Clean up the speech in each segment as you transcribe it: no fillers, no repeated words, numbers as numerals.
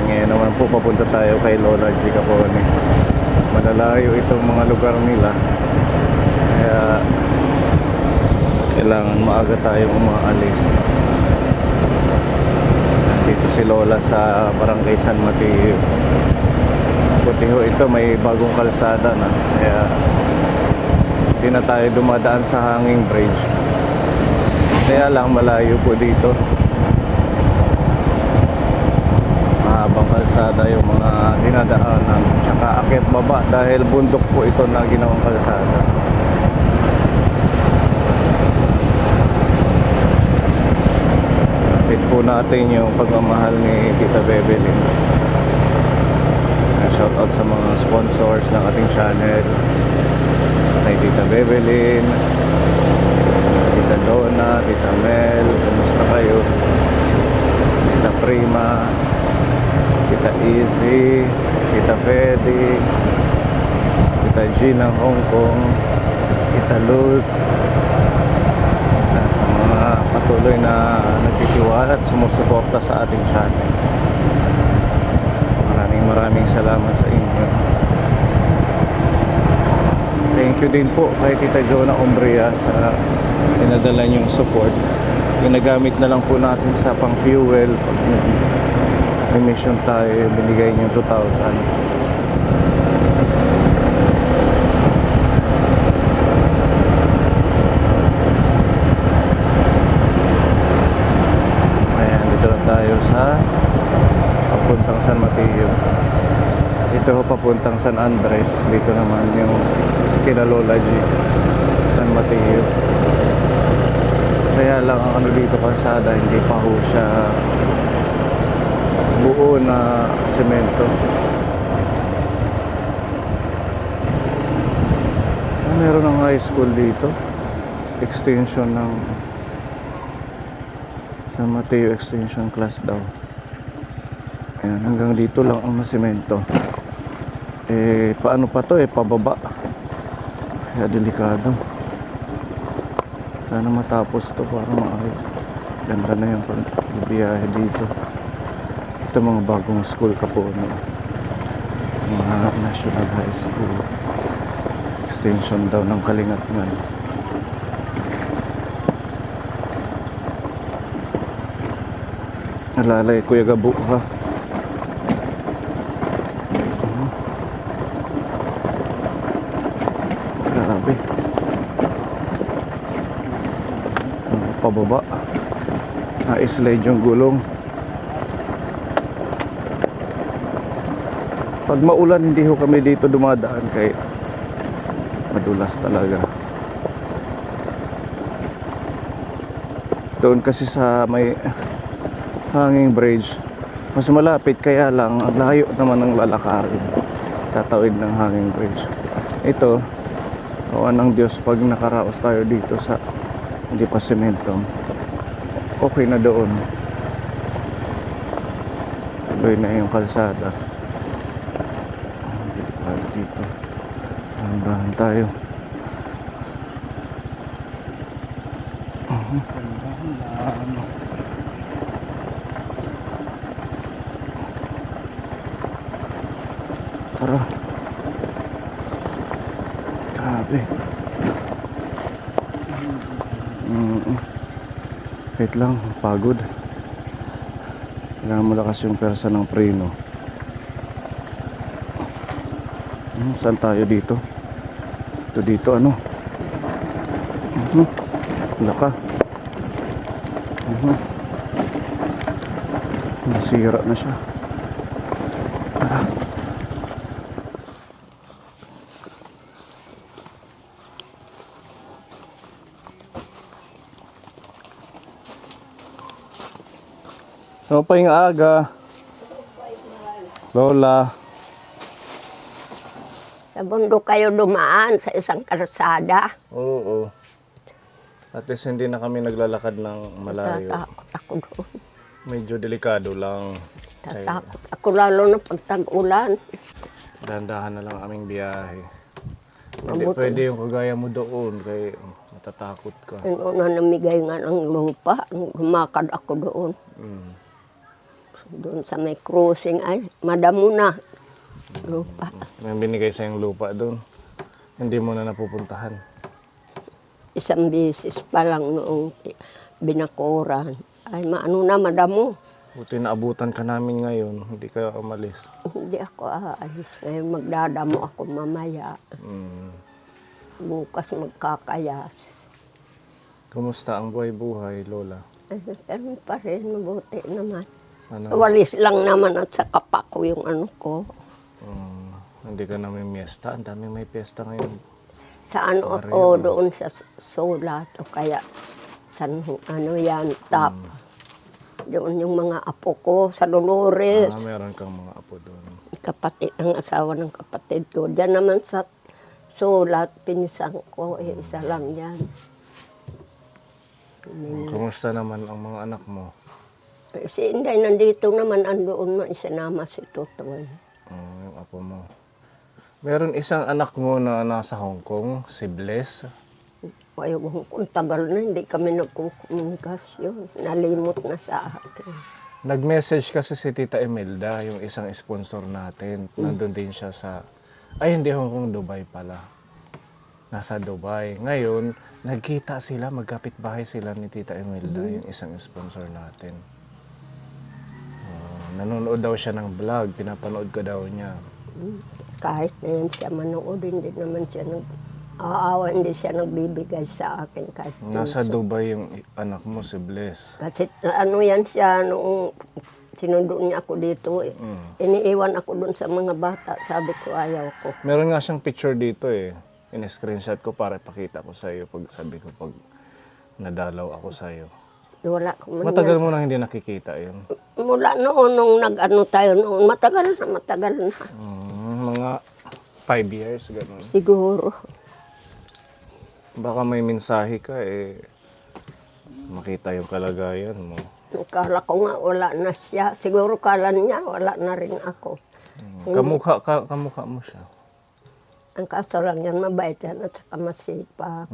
Ngayon naman po papunta tayo kay Lola G. Capone. Malalayo itong mga lugar nila, kaya kailangan maaga tayo umaalis. Nandito si Lola sa Barangay San Mateo. Buti ho ito, may bagong kalsada na, kaya hindi na tayo dumadaan sa hanging bridge. Kaya lang malayo po dito. Mahabang kalsada yung mga dinadaanan, tsaka akyat baba dahil bundok po ito na ginawang kalsada. Napit po natin yung pagmamahal ni Tita Bebelin. Shout out sa mga sponsors ng ating channel, kay Tita Bebelin, Tita Donna, Tita Mel, kumusta kayo? Tita Prima, Tita Easy, Tita Fedy, Tita G ng Hong Kong, Tita Luz, at sa mga patuloy na nagtitiwala at sumusuporta sa ating channel. Maraming salamat sa inyo. Thank you din po kay Tita Jonah Umbria sa pinadala niyong support. Ginagamit na lang po natin sa pang fuel. Pag may mission tayo, binigay niyong 2,000. Ayan, dito lang tayo sa papuntang San Mateo. Ito ho papuntang San Andres. Dito naman yung kina Lola G, San Mateo. Kaya lang ang ano dito kalsada, hindi pa ho siya buo na semento. Meron ng high school dito, extension ng San Mateo extension class daw. Ayan, hanggang dito lang ang nasemento. Paano pa to? Pababa. Kaya delikado. Sana matapos to para maayos. Ganda na yung pagbibiyahe dito. Ito mga bagong school Capone. Mga National High School. Extension daw ng Kalingatngan. Alalay Kuya Gabo ha. Grabe. Pababa. Na-slide yung gulong. Pag maulan, hindi ho kami dito dumadaan kay madulas talaga. Doon kasi sa may hanging bridge, mas malapit, kaya lang ang layo naman ng lalakarin. Tatawid ng hanging bridge. Ito, awan ng Diyos, pag nakaraos tayo dito sa hindi pa semento, okay na doon. Tuloy na yung kalsada. Dito dahan tayo. Tara. Grabe. Wait lang, pagod. Kailangan malakas yung persa ng preno. Saan tayo dito? Ito dito ano? Laka. Nasira na siya. Tara. Ano pa yung aga? Lola. Sa bundok kayo dumaan sa isang kalsada. Oo. At least hindi na kami naglalakad ng malayo. Tatakot ako doon. Medyo delikado lang. Tatakot ako lalo na pag tag-ulan. Dahan-dahan na lang aming biyahe. Hindi Mabuti. pwede yung kagaya mo doon. Kaya natatakot ka. Ano na namigay nga ng lupa, lumakad ako doon. Mm. Doon sa may crossing ay, madamo na lupa. May binigay sa yung lupa doon. Hindi mo na napupuntahan. Isang bisis pa lang noong binakuran. Ay, maano na, madamo. Buti naabutan ka namin ngayon, hindi ka umalis. Hindi ako aalis. Ngayon magdadamo ako mamaya. Mm. Bukas magkakayas. Kumusta ang buhay-buhay, Lola? Ay, ganun pa rin, mabuti naman. Ano? Walis lang naman at sa kapak ko yung ano ko. Hindi ka na may miesta. Ang dami may piyesta ngayon. Sa ano Pare, ako, ano? doon sa sulat o kaya sa ano yan, tap. Doon yung mga apo ko sa Dolores. Meron kang mga apo doon. Kapatid, ang asawa ng kapatid ko. Diyan naman sa sulat, pinsan ko, isa lang yan. Kumusta naman ang mga anak mo? Si Inday nandito naman, andoon man, isinama si Tutoy. Yung apo mo. Meron isang anak mo na nasa Hong Kong, si Bless. Ayaw kung tagal na, hindi kami nagkukomunikasyon. Nalimot na sa akin. Nag-message kasi si Tita Imelda, yung isang sponsor natin. Nandun din siya sa... Ay, hindi Hong Kong, Dubai pala. Nasa Dubai. Ngayon, nagkita sila, magkapit-bahay sila ni Tita Imelda, yung isang sponsor natin. Nanonood daw siya ng vlog, pinapanood ko daw niya. Kahit na yan siya manood, hindi naman siya aawa, hindi siya nagbibigay sa akin kahit Nasa piso. Dubai yung anak mo, si Bless. Kasi ano yan siya, noong sinundo niya ako dito, iniiwan ako dun sa mga bata, sabi ko ayaw ko. Meron nga siyang picture dito eh. In-screenshot ko para ipakita ko sa iyo pag sabi ko pag nadalaw ako sa iyo. Wala ko man Matagal mo nang hindi nakikita yun. Mula noon, nung nag-ano tayo noon, matagal na. Mga 5 years, gano'n. Siguro. Baka may mensahe ka eh. Makita yung kalagayan mo. Kala ko nga wala na siya. Siguro kala niya wala na rin ako. Kamukha mo siya. Ang kaso lang yan, mabait yan at saka masipag.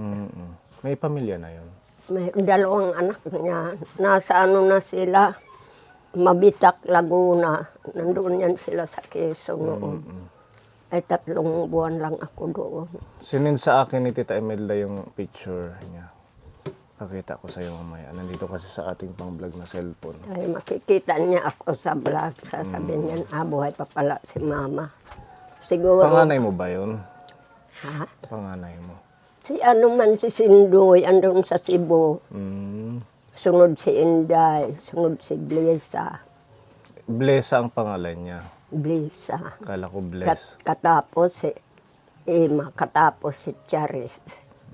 May pamilya na yun. May dalawang anak niya. Nasa ano na sila, Mabitak, Laguna. Nandoon yan sila sa Quezon noon. Ay 3 buwan lang ako doon. Sinin sa akin ni Tita Imelda yung picture niya. Pakita ko sa iyo mamaya. Nandito kasi sa ating pang-vlog na cellphone. Ay makikita niya ako sa vlog. Sasabihin niya, buhay pa pala si Mama. Siguro. Panganay mo ba yun? Ha? Panganay mo. Si ano man si Sindoy, andun sa Cebu. Sunod si Inday, sunod si Blesa. Blessa ang pangalan niya. Blesa. Kala ko Bless. Katapos si Emma, katapos si Charis.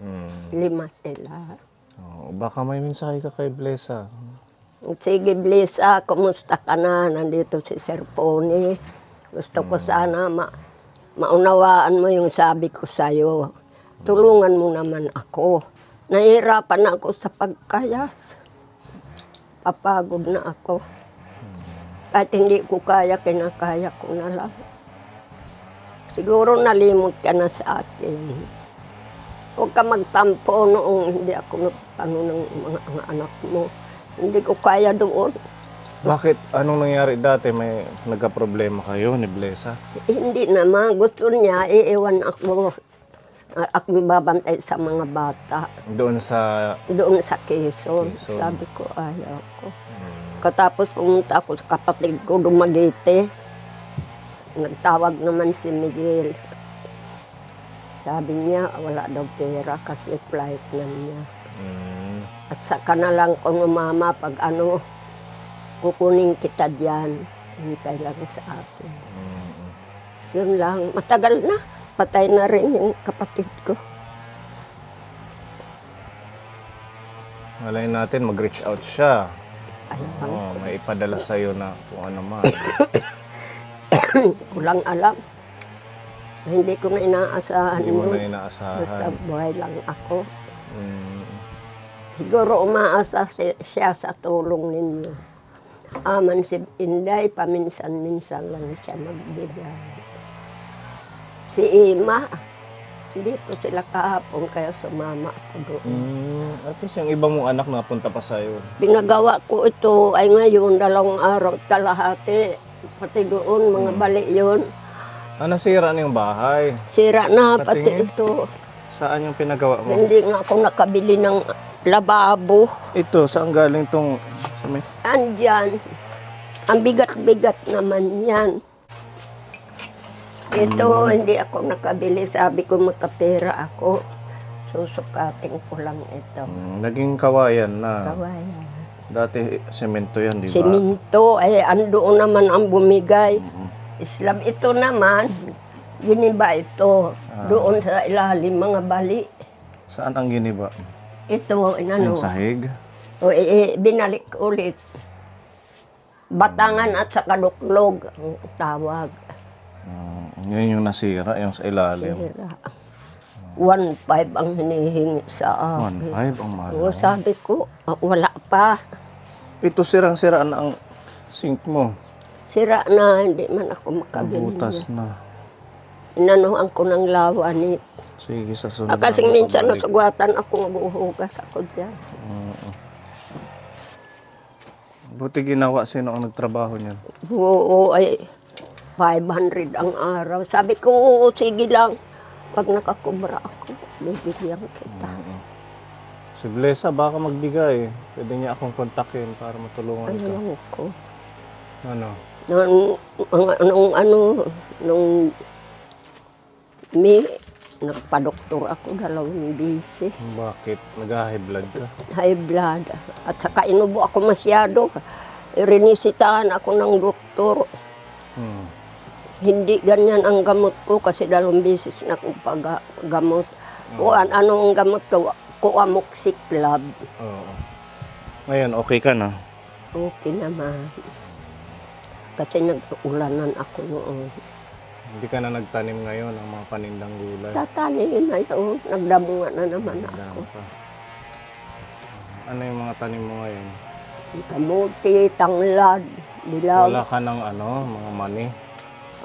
5 sila. Baka may mensahe ka kay Blessa. Sige Blesa, kumusta ka na? Nandito si Sir Pony. Gusto ko sana maunawaan mo yung sabi ko sa'yo. Tulungan mo naman ako. Nahihirapan ako sa pagkayas. Papagod na ako. Kahit hindi ko kaya, kinakaya ko na lang. Siguro nalimot ka na sa akin. Huwag ka magtampo noong hindi ako nagpano ng mga anak mo. Hindi ko kaya doon. Bakit? Anong nangyari dati? May nagka-problema kayo ni Blessa? Hindi naman. Gusto niya, iiwan ako. Ako babantay sa mga bata. Doon sa... Doon sa Quezon. Quezon. Sabi ko, ayaw ko. Katapos pumunta ako sa kapatid ko, Dumaguete. Nagtawag naman si Miguel. Sabi niya, wala daw pera kasi flight na niya. At saka na lang ko Mama, pag ano, kukunin kita diyan. Hintay lang sa akin. Yun lang. Matagal na. Patay na rin yung kapatid ko. Malay natin, mag-reach out siya. Ayun. May ipadala sa'yo na kung ano man. Kulang alam. Hindi ko na inaasahan Hindi mo yun. na inaasahan. Basta buhay lang ako. Mm. Siguro umaasa siya sa tulong ninyo. Aman si Inday, paminsan-minsan lang siya magbigay. Si Ima, Dito sila kahapon, kaya sumama ako doon. At least yung iba mong anak napunta pa sa'yo. Pinagawa ko ito ay ngayon, 2 araw, kalahati. Pati doon, mga bali yun. Nasira na yung bahay. Sira na, pati Patingin. ito. Saan yung pinagawa mo? Hindi nga ako nakabili ng lababo. Ito, saan galing tong... Andyan. Ang bigat-bigat naman yan. Ito, hindi ako nakabili. Sabi ko, makapera ako. Susukatin ko lang ito. Naging kawayan na. Kawayan. Dati, semento yan, di ba? Siminto, ay andoon naman ang bumigay. Islam ito naman, giniba ito. Doon sa ilalim, mga bali. Saan ang giniba? Ito, Yung sahig? O, binalik ulit. Batangan at sa kaduklog ang tawag. Yun yung nasira, yung sa ilalim. Sira. 1.5 ang hinihingi sa akin. 1.5 ang mahal. O, sabi ko, wala pa. Ito sirang-sira na ang sink mo. Sira na, hindi man ako makabili Nabutas niya. na. Inanuhan ko ng lawanit. Sige, sa sunod. Kasi na minsan makabalik. nasugwatan ako, maghuhugas ako dyan. Buti ginawa, sino ang nagtrabaho niyan? Oo, ay 500 ang araw. Sabi ko, oo, sige lang. Pag nakakubra ako, bibigyan kita. Si Blesa, baka magbigay. Pwede niya akong kontakin para matulungan Ano ka. lang ko. Ano? Nung May, nagpa-doktor ako 2 beses. Bakit? Nag-high blood ka? High blood. At saka inubo ako masyado. Rinisitahan ako ng doktor. Hindi ganyan ang gamot ko kasi 2 beses na akong paggamot. Anong gamot ko? Coamoxiclav. Oo. Ngayon, okay ka na? Okay naman. Kasi nag-ulanan ako noon. Hindi ka na nagtanim ngayon ng mga panindang gulay? Tatanihin na yun. Nagdamunga na naman ako. Nagdaan pa. Ano yung mga tanim mo ngayon? Kamuti, tanglad, dilaw. Wala ka ng mga mani?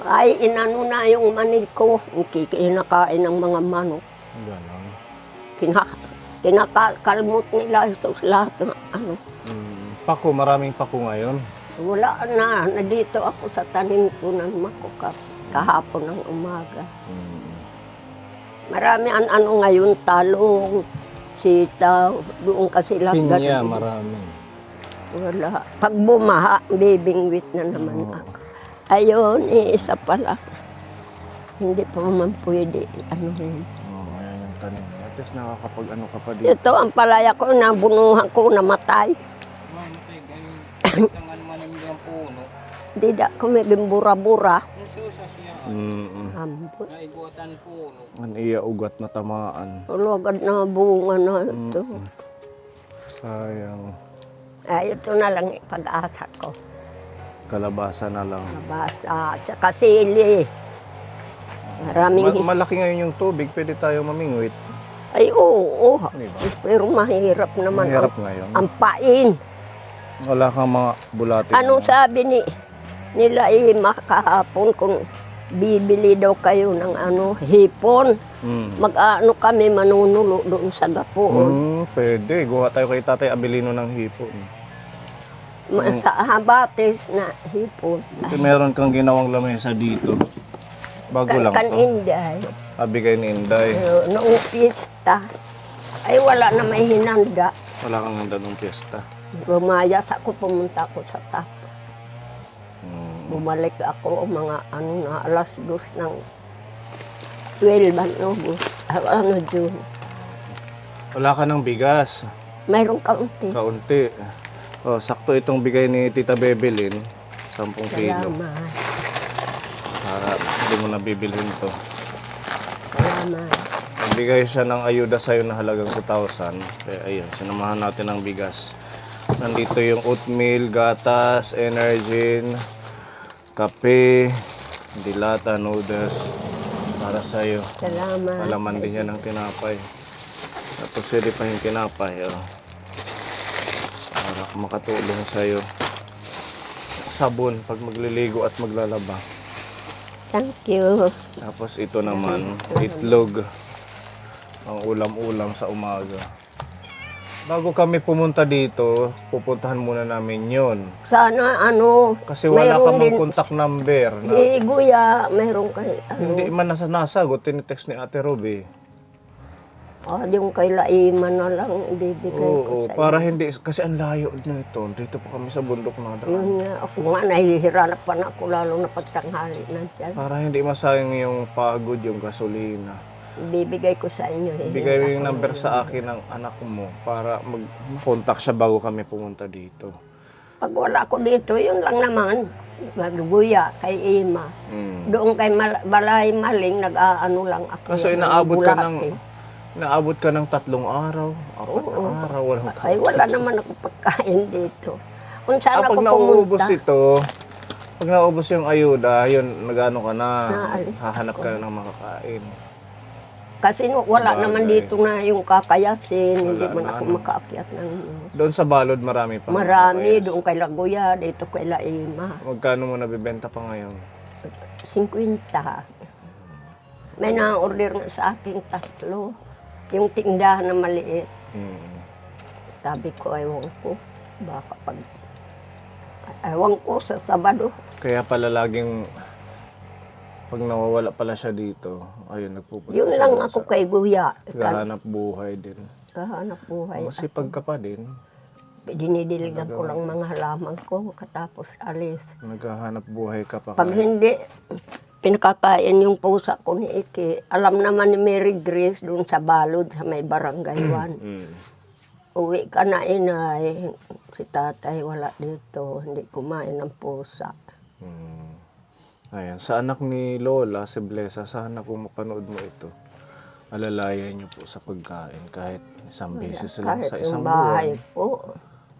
Ay, inano na yung mani ko. Kinakain ng mga manok. Ganon. Kinakalmot nila ito lahat ng ano. Pako, maraming pako ngayon. Wala na. Nandito ako sa tanim ko ng makukap. Kahapon ng umaga. Marami ang ano ngayon, talong, sitaw. Doon kasi lang Pinya, ganun. marami. Wala. Pag bumaha, bibingwit na naman ako. Ayun, isa pala. Hindi pa man pwede. Ano rin. Ayan yung tanim. At least nakakapag-ano ka pa dito. Ito ang palaya ko, nabunuhan ko, namatay. Mamatay ganyan. Tangan manim yung puno. Hindi da ko may bimbura-bura. Susa siya. Ambot. Naiguatan puno. Ang iya ugat na tamaan. Ulogad na bunga na ito. Sayang. Ay, ito na lang pag-asa ko. Kalabasa na lang. Nabasa, tsaka sili. Maraming... Malaki ngayon yung tubig, pwede tayo mamingwit. Ay, oo. Diba? Pero mahirap naman Mahirap ngayon. ang pain. Wala kang mga bulate. Anong sabi nila makahapon kung bibili daw kayo ng hipon. Mag-ano kami manunulo doon sa Gapoon. Pwede. Gawa tayo kay Tatay Abilino ng hipon. Sa habates na hipon. Meron kang ginawang lamesa dito. Bago lang to. Kan-Inday. Abigay ni Inday. Noong pista, ay wala na may hinanda. Wala kang handa nung piyesta. Lumayas ako, pumunta ako sa tap. Bumalik ako mga na alas 2 ng 12 June. Wala ka ng bigas. Mayroong kaunti. Kaunti. Sakto itong bigay ni Tita Bebelin. 10 kilo. Salamat. Para hindi mo na bibilhin to. Salamat. Nagbigay siya ng ayuda sa'yo na halagang 2,000. Kaya ayun, sinamahan natin ng bigas. Nandito yung oatmeal, gatas, Energin, kape, dilata, noodles. Para sa'yo. Salamat. Alaman din yan ng tinapay. Tapos sili pa yung tinapay. Para makatulong sa'yo. Sabon pag magliligo at maglalaba. Thank you. Tapos ito naman, itlog. ang ulam-ulam sa umaga. Bago kami pumunta dito, pupuntahan muna namin yon. Sana ano, Kasi wala mayroon ka mang din- contact number. Na, Kuya, mayroon kay ano. hindi man nasagot, tinitext ni Ate Ruby. Yung kay Laima na lang ibibigay ko Oo, sa para hindi, kasi ang layo nito. Dito pa kami sa bundok na daan. Yun nga, ako nga nahihirapan ako lalo na pagtanghali na dyan. Para hindi masayang yung pagod, yung gasolina. Ibibigay ko sa inyo. Bigay mo yung number sa akin ng anak mo para mag-contact siya bago kami pumunta dito. Pag wala ko dito, yun lang naman. Magbuya kay Ima. Doon kay Balay Maling, nag-aano lang ako. Kaso inaabot ka ng 3 araw, 4 na araw, walang Ay, wala naman ako pagkain dito. Kung saan ako pag nauubos pumunta. ito, pag nauubos yung ayuda, yun, nag-ano ka na, Naalis hahanap ka na ng makakain. Kasi wala Bagay. naman dito na yung kakayasin, hindi Wala man na, ako ano. makaakyat ng Doon sa Balod, marami pa. marami. Yes. Doon kay Laguya, dito kay Laima. Magkano mo nabibenta pa ngayon? 50. May na-order na sa akin 3. Yung tindahan na maliit. Sabi ko, ewan ko. Baka ewan ko sa Sabado. Kaya pala laging, pag nawawala pala siya dito, ayun, nagpupunta Yun siya lang doon ako sa- kay Guya. Naghahanap buhay din. Kahanap buhay. Masipag ka pa din. Dinidiligan ko lang mga halaman ko katapos alis. Naghahanap buhay ka pa. Pag hindi, pinakakain yung pusa ko ni Iki. Alam naman ni Mary Grace doon sa Balod, sa may barangay 1. Uwi ka na, inay. Si tatay wala dito, hindi kumain ng pusa. Ayan, sa anak ni Lola, si Blesa, sana kung mapanood mo ito, alalayan niyo po sa pagkain kahit isang beses lang Kahit sa isang yung bahay buwan. po.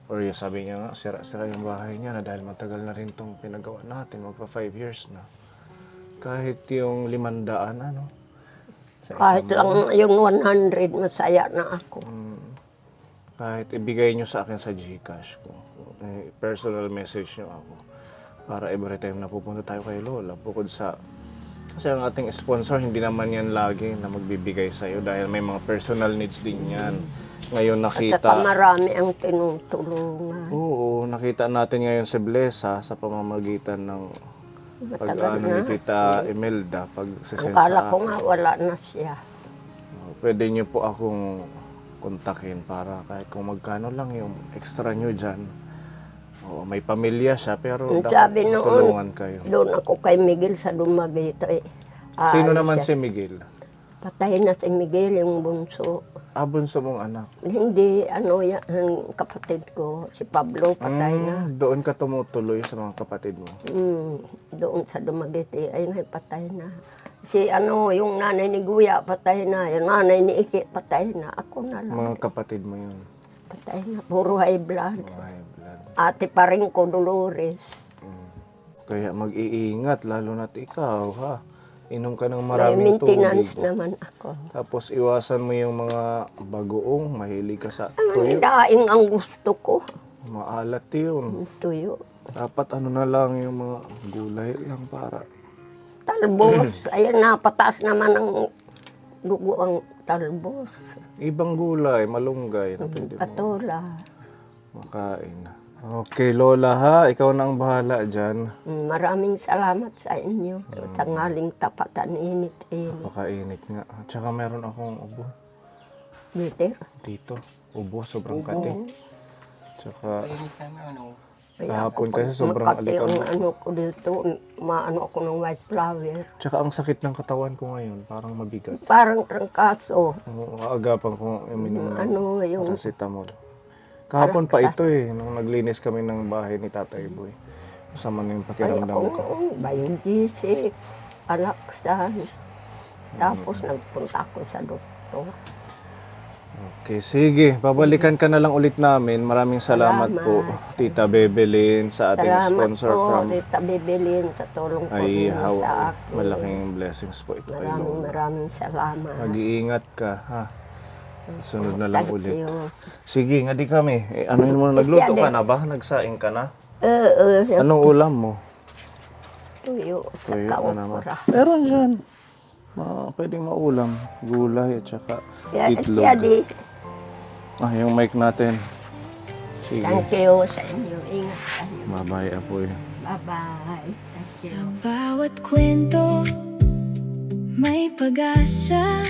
Or yung sabi niya nga, sira-sira yung bahay niya na dahil matagal na rin itong pinagawa natin, magpa 5 years na. Kahit yung 500, ano? Sa Kahit lang yung 100, masaya na ako. Kahit ibigay nyo sa akin sa GCash ko. Personal message nyo ako. Para every time na pupunta tayo kay Lola. Bukod sa... Kasi ang ating sponsor, hindi naman yan lagi na magbibigay sa'yo dahil may mga personal needs din yan. Ngayon Saka nakita... marami ang tinutulungan. Oo, nakita natin ngayon si Blesa sa pamamagitan ng Matagal pag-ano na. ni Tita Imelda, Ang pag-sesend kala sa ko akin. nga wala na siya. Pwede nyo po akong kontakin para kahit kung magkano lang yung extra nyo dyan. Oo, may pamilya siya pero Ang dapat sabi noon, tulungan kayo. doon ako kay Miguel sa Dumaguete. Sino naman si Miguel? Patay na si Miguel, yung bunso. Bunso mong anak. Hindi, ang kapatid ko, si Pablo, patay na. Doon ka tumutuloy sa mga kapatid mo. Doon sa Dumaguete, ay patay na. Yung nanay ni Guya, patay na. Yung nanay ni Iki, patay na. Ako na lang, Mga kapatid mo yun. patay na. Puro high blood. High blood. Ate pa rin ko, Dolores. Kaya mag-iingat, lalo na't ikaw, ha? Inom ka ng May maraming maintenance tubig. naman ako. Tapos iwasan mo yung mga bagoong, mahilig ka sa Ang tuyo. daing ang gusto ko. Maalat yun. Tuyo. Dapat ano na lang yung mga gulay lang para. Talbos. Ayan, napataas naman ang dugo ang talbos. Ibang gulay, malunggay na pwede mo Patola. makain. Okay, Lola ha, ikaw na ang bahala dyan. Maraming salamat sa inyo. Tanghaling tapatan, init-init. Pakainit nga. Tsaka meron akong ubo Bitter. dito. Ubo, sobrang kati. Tsaka Linis na ano. kahapon kasi sobrang Makati ang alikabok. ko dito, maano ako ng white flower. Tsaka ang sakit ng katawan ko ngayon, parang mabigat. Parang trangkaso. Agapan ko uminom ng Yung paracetamol. Kahapon pa ito nung naglinis kami ng bahay ni Tatay Boy. Masama na yung pakiramdam ko. Biologic, alaksan. Tapos nagpunta ako sa doktor. Okay, sige. Babalikan ka na lang ulit namin. Maraming salamat po, Tita Bebelin, sa ating Salamat sponsor po, from Tita Bibilin, sa tulong po Ay ninyo sa Hawaii. akin. Malaking blessings po ito kay Lola. Maraming salamat. Mag-iingat ka, ha? Sunod na lang Thank ulit. you. Sige, nga di kami. Anuhin mo na, nagluto ka na ba? Nagsaing ka na? Anong ulam mo? Tuyo, Tuyo saka ka naman. okra. Meron dyan. Pwedeng maulam. Gulay at saka Kaya itlog. di, Yung mic natin. Sige. thank you sa inyo. Ingat kayo. Bye-bye, Apoy. Bye-bye. Thank you. Sa bawat kwento, may pag-asa.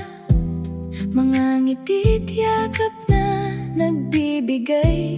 Mga ngiti't yakap na nagbibigay